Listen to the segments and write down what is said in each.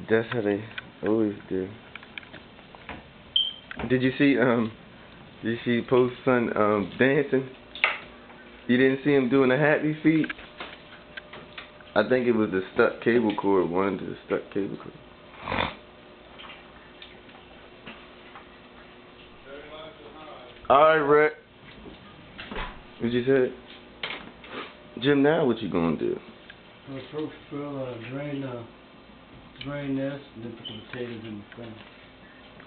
That's how they always do. Did you see post son dancing? You didn't see him doing a happy feet? I think it was the stuck cable cord, one of the stuck cable cord. Alright, Rick. What you said? Jim, now what you gonna do? Well, first we'll drain this and then put the potatoes in the pan.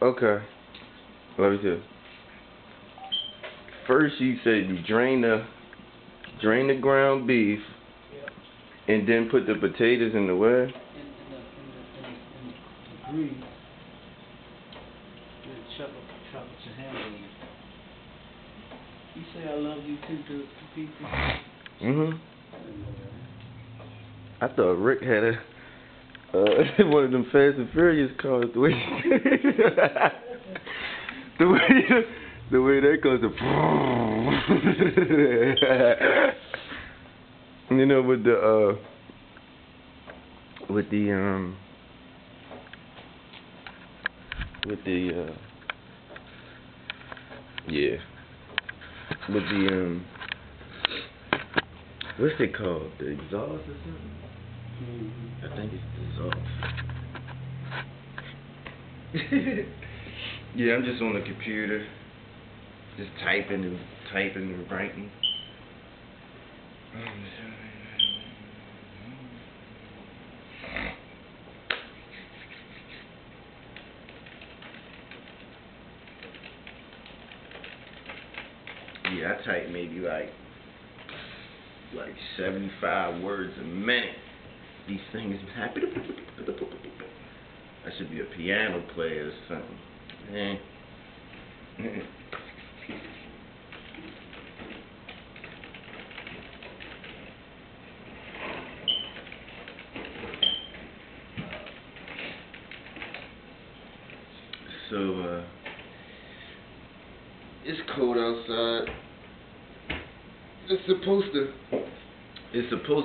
Okay. Let me see. First you said you drain the ground beef, yep, and then put the potatoes in the where? in the grease. Then chop up your hand in it. You say I love you too to people? I thought Rick had a one of them Fast and Furious cars. The way the way that goes to you know, with the yeah, with the what's it called? The exhaust or something? I think it's the exhaust. Yeah, I'm just on the computer, just typing and writing. Yeah, I type maybe like 75 words a minute. These things happy. I should be a piano player or something. So it's cold outside. It's supposed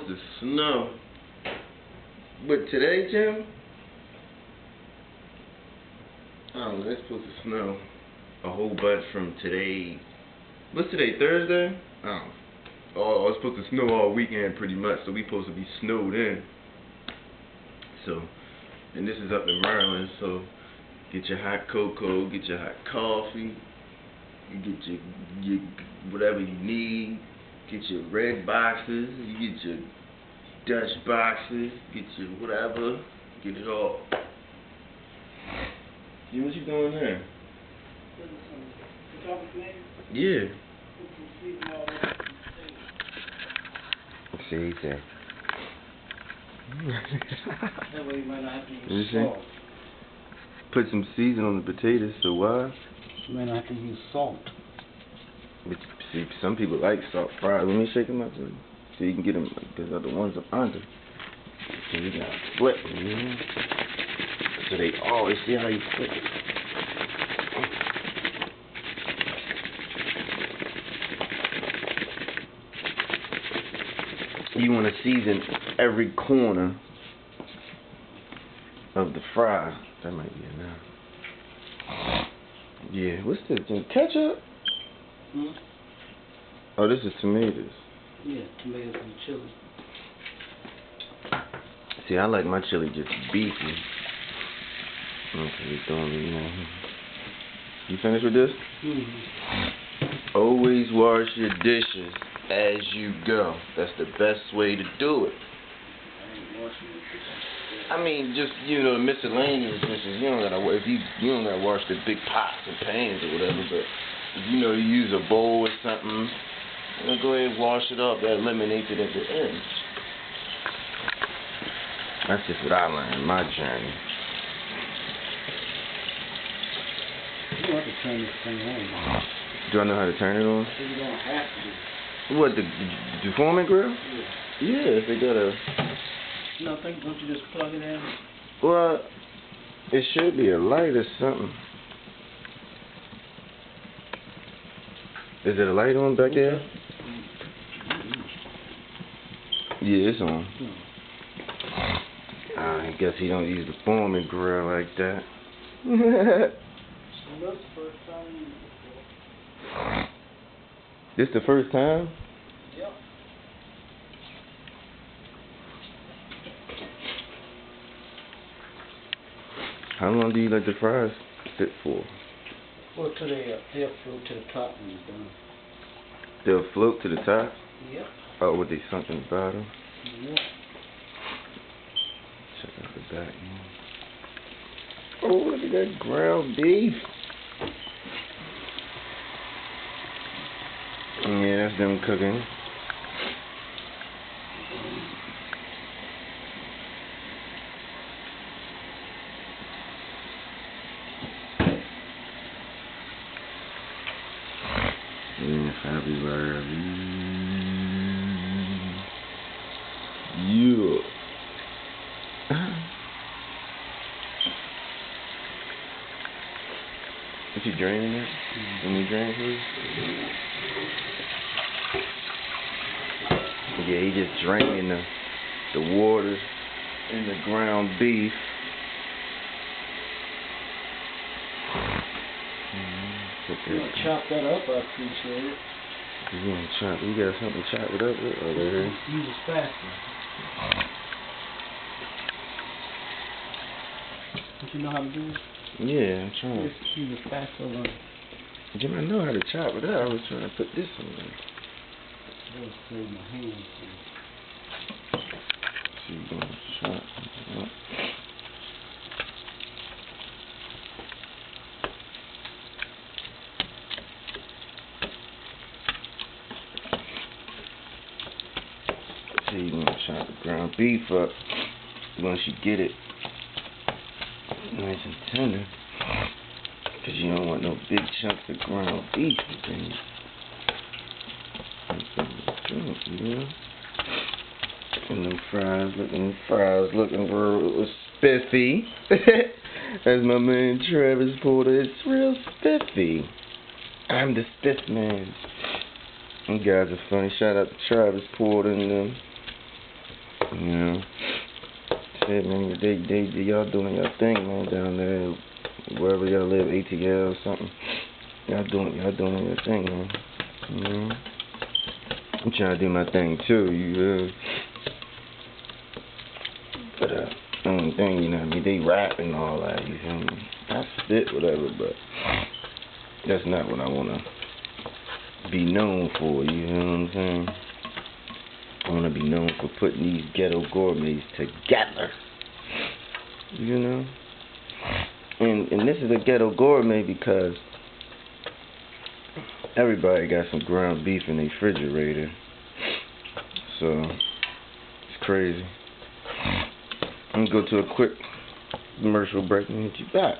to snow. But today, Jim, I don't know, it's supposed to snow a whole bunch from today. What's today, Thursday? Oh, it's supposed to snow all weekend pretty much, so we supposed to be snowed in. So, and this is up in Maryland, so get your hot cocoa, get your hot coffee, you get your whatever you need, get your red boxes, you get your Dutch boxes, get your whatever, get it all. See what you doing there? Yeah. See, he said. That way you might not have to use salt. Put some seasoning on the potatoes, so why? You might not have to use salt. But see, some people like salt fries. Let me shake them up so you can get them, because they're the ones up under. So you gotta flip them, so they always see how you flip it. You want to season every corner of the fry. That might be enough. Yeah, what's this? Ketchup? Oh, this is tomatoes. Yeah, tomatoes and chili. See, I like my chili just beefy. Okay, you throwing me more. You finished with this? Always wash your dishes as you go. That's the best way to do it. I mean, just, you know, the miscellaneous dishes. You don't gotta wash the big pots and pans or whatever. But if you know you use a bowl or something, go ahead and wash it up. That eliminates it at the end. That's just what I learned in my journey. You don't have to turn this thing on. Do I know how to turn it on? You don't have to. What, the Foreman grill? Yeah. Yeah, if they got a... Don't you just plug it in? Well, it should be a light or something. Is it a light on back there? Yeah, it's on. Guess he don't use the Foreman grill like that. So that's the first time you used it. This the first time? Yep. How long do you let the fries sit for? Well, till they'll float to the top when you're done. They'll float to the top? Yep. Oh, with they sunk in the bottom? Yep. Check out the back, man. Oh, look at that ground beef. Yeah, that's them cooking. Yeah, February. Yeah. Is he draining it? When you drain food? Yeah, he just draining the water in the ground beef. You want to chop that up, I appreciate it. You want to chop? You got something to chop it up with? Oh, there. Use a spatula. Don't you know how to do it? Yeah, I'm trying. Just use a spatula. Jim, I know how to chop it up. I was trying to put this on there. That'll save my hands. So you're going to chop something up. So you're going to chop the ground beef up once you get it nice and tender. Because you don't want no big chunks of ground beef and things. Yeah. And them fries looking real spiffy. As my man Travis Porter, it's real spiffy. I'm the spiff man. You guys are funny. Shout out to Travis Porter and them. You know. Shit, man, they y'all doing your thing, man, down there. Wherever y'all live, ATL or something. Y'all doing your thing, man. You know? I'm trying to do my thing too, you know. But only thing, you know what I mean, they rap and all that, you feel me? I spit whatever, but that's not what I wanna be known for, you know what I'm saying? I wanna be known for putting these ghetto gourmets together. You know? And this is a ghetto gourmet because everybody got some ground beef in their refrigerator. So it's crazy. I'm gonna go to a quick commercial break and hit you back.